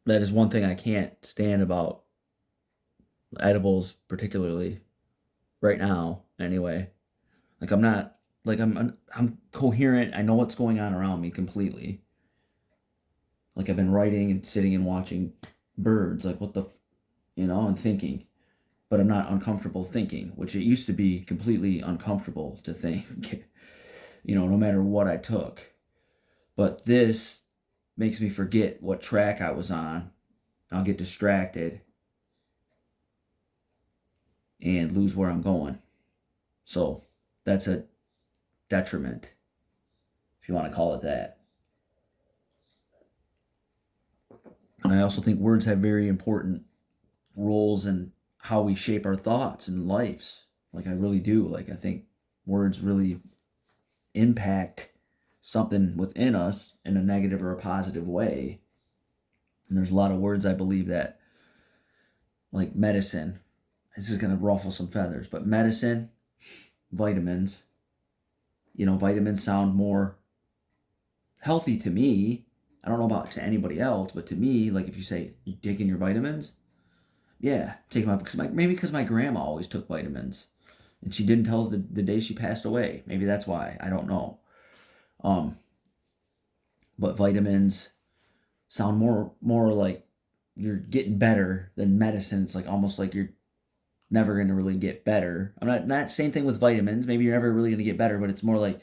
That is one thing I can't stand about edibles, particularly right now. Anyway, like I'm not like I'm coherent. I know what's going on around me completely. Like I've been writing and sitting and watching birds. Like what the, and thinking, but I'm not uncomfortable thinking, which it used to be completely uncomfortable to think. No matter what I took. But this makes me forget what track I was on. I'll get distracted and lose where I'm going. So that's a detriment, if you want to call it that. And I also think words have very important roles in how we shape our thoughts and lives. Like I really do. Like I think words really impact something within us in a negative or a positive way. And there's a lot of words I believe that, like medicine, this is going to ruffle some feathers, but medicine, vitamins, vitamins sound more healthy to me. I don't know about to anybody else, but to me, like if you say you taking your vitamins, yeah, take my maybe because my grandma always took vitamins, and she didn't tell the day she passed away. Maybe that's why. I don't know. Um, but vitamins sound more like you're getting better than medicine. It's like almost like you're never going to really get better. I'm not same thing with vitamins. Maybe you're never really going to get better, but it's more like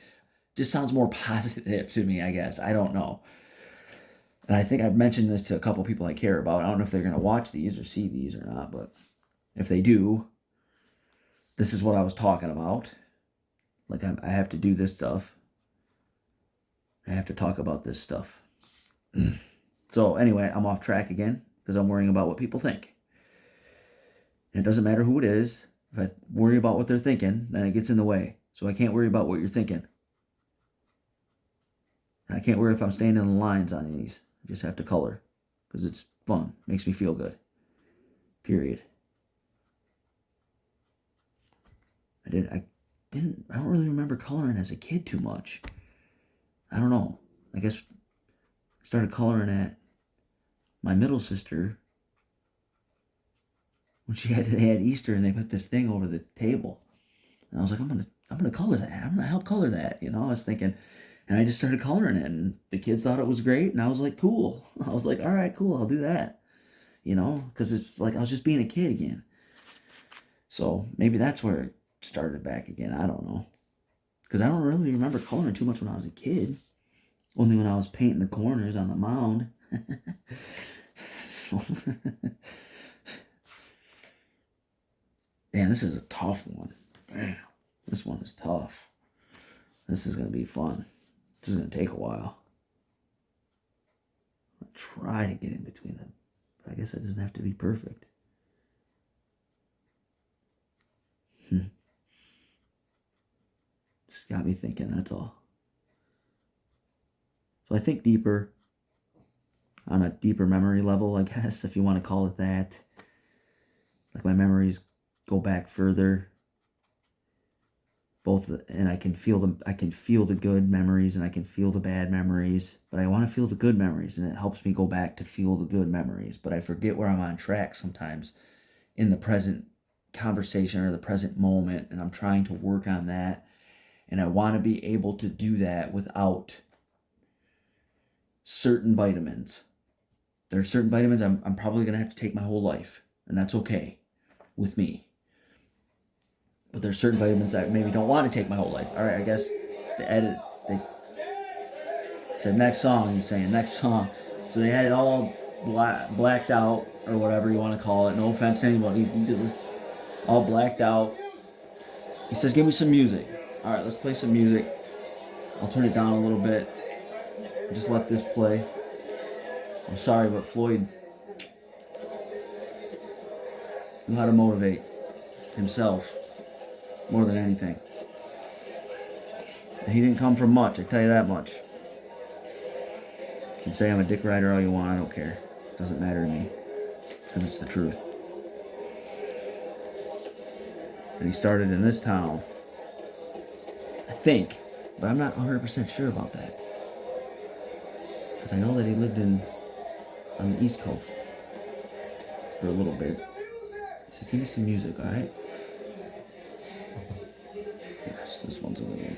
just sounds more positive to me, I guess. I don't know. And I think I've mentioned this to a couple people I care about. I don't know if they're going to watch these or see these or not, but if they do, this is what I was talking about. Like I have to do this stuff. I have to talk about this stuff. So anyway, I'm off track again because I'm worrying about what people think. And it doesn't matter who it is. If I worry about what they're thinking, then it gets in the way. So I can't worry about what you're thinking. And I can't worry if I'm staying in the lines on these. I just have to color because it's fun. Makes me feel good. Period. I don't really remember coloring as a kid too much. I don't know. I guess I started coloring at my middle sister when they had Easter and they put this thing over the table. And I was like, I'm gonna color that. I'm gonna help color that. I was thinking, and I just started coloring it, and the kids thought it was great, and I was like, cool. I was like, all right, cool, I'll do that. Because it's like I was just being a kid again. So maybe that's where it started back again. I don't know, because I don't really remember coloring too much when I was a kid. Only when I was painting the corners on the mound. Man, this is a tough one. Man, this one is tough. This is going to be fun. This is going to take a while. I'll try to get in between them. But I guess it doesn't have to be perfect. Just got me thinking, that's all. So I think deeper, on a deeper memory level, I guess, if you want to call it that. Like my memories go back further. And I can feel the good memories and I can feel the bad memories, but I want to feel the good memories, and it helps me go back to feel the good memories. But I forget where I'm on track sometimes in the present conversation or the present moment, and I'm trying to work on that. And I want to be able to do that without certain vitamins. There are certain vitamins I'm probably going to have to take my whole life, and that's okay with me. But there's certain vitamins that I maybe don't want to take my whole life. All right, I guess they said next song. He's saying next song. So they had it all blacked out, or whatever you want to call it. No offense to anybody. He just all blacked out. He says, give me some music. All right, let's play some music. I'll turn it down a little bit. Just let this play. I'm sorry, but Floyd knew how to motivate himself more than anything. And he didn't come from much, I tell you that much. You can say I'm a dick rider all you want, I don't care. It doesn't matter to me. Because it's the truth. And he started in this town. I think. But I'm not 100% sure about that. Because I know that he lived in on the East Coast for a little bit. He says, give me some music, alright? Yes, this one's a little old.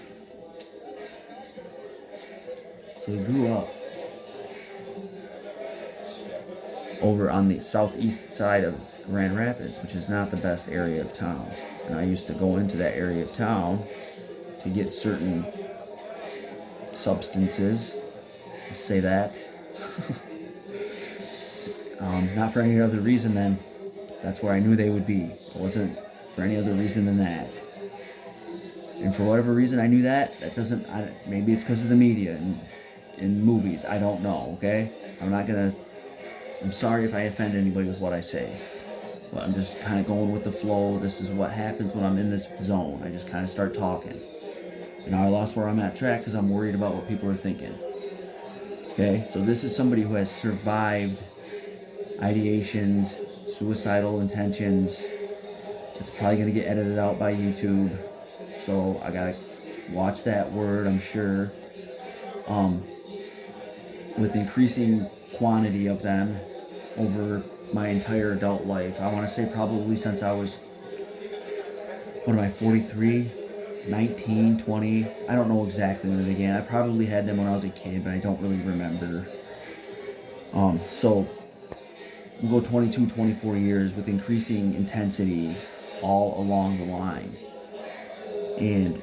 So he grew up over on the southeast side of Grand Rapids, which is not the best area of town. And I used to go into that area of town to get certain substances. Let's say that. Not for any other reason than that's where I knew they would be. It wasn't for any other reason than that. And for whatever reason I knew that. That doesn't. Maybe it's because of the media and movies. I don't know. Okay, I'm sorry if I offend anybody with what I say. But I'm just kind of going with the flow. This is what happens when I'm in this zone. I just kind of start talking. And now I lost where I'm at track because I'm worried about what people are thinking. Okay, so this is somebody who has survived ideations, suicidal intentions. It's probably going to get edited out by YouTube. So I got to watch that word, I'm sure. With increasing quantity of them over my entire adult life. I want to say probably since I was, 43? 19, 20, I don't know exactly when it began. I probably had them when I was a kid, but I don't really remember. So we'll go 22, 24 years with increasing intensity all along the line. And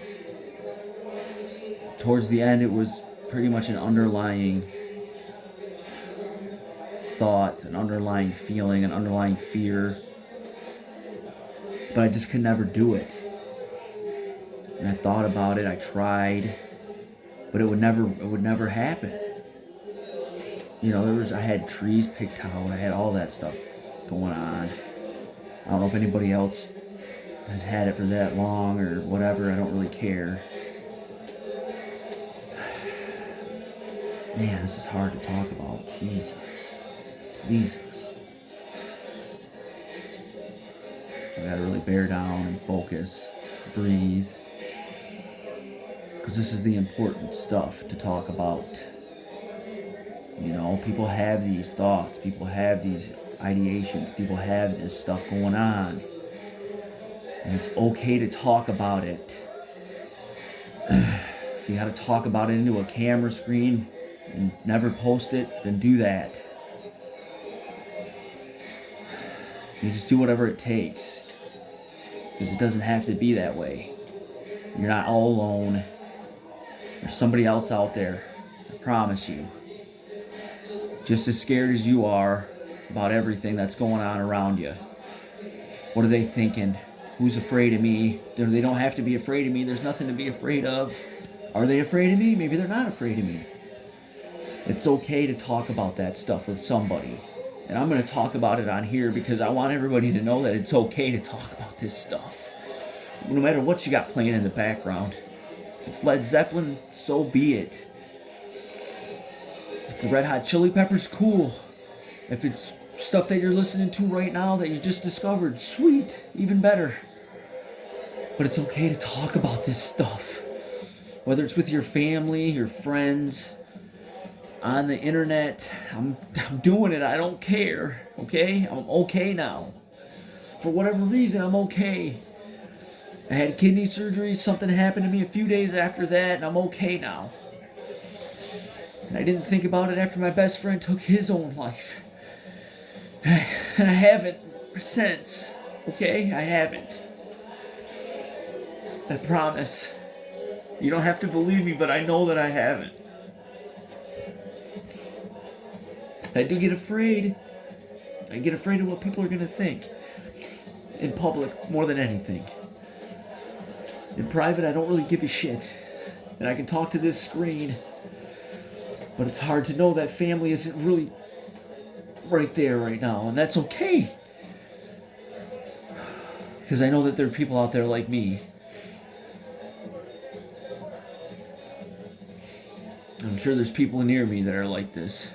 towards the end, it was pretty much an underlying thought, an underlying feeling, an underlying fear. But I just could never do it. And I thought about it, I tried, but it would never happen. You know, I had trees picked out, I had all that stuff going on. I don't know if anybody else has had it for that long or whatever, I don't really care. Man, this is hard to talk about. Jesus. I gotta really bear down and focus, breathe. Because this is the important stuff to talk about. You know, people have these thoughts, people have these ideations, people have this stuff going on. And it's okay to talk about it. If you gotta talk about it into a camera screen and never post it, then do that. You just do whatever it takes. Because it doesn't have to be that way. You're not all alone. There's somebody else out there. I promise you. Just as scared as you are about everything that's going on around you. What are they thinking? Who's afraid of me? They don't have to be afraid of me. There's nothing to be afraid of. Are they afraid of me? Maybe they're not afraid of me. It's okay to talk about that stuff with somebody. And I'm going to talk about it on here because I want everybody to know that it's okay to talk about this stuff. No matter what you got playing in the background. If it's Led Zeppelin, so be it. If it's the Red Hot Chili Peppers, cool. If it's stuff that you're listening to right now that you just discovered, sweet, even better. But it's okay to talk about this stuff. Whether it's with your family, your friends, on the internet, I'm doing it. I don't care. Okay? I'm okay now. For whatever reason, I'm okay. I had kidney surgery. Something happened to me a few days after that, and I'm okay now. And I didn't think about it after my best friend took his own life. And I haven't since. Okay? I haven't. I promise. You don't have to believe me, but I know that I haven't. I do get afraid. I get afraid of what people are going to think. In public, more than anything. In private, I don't really give a shit. And I can talk to this screen. But it's hard to know that family isn't really right there right now. And that's okay. Because I know that there are people out there like me. I'm sure there's people near me that are like this.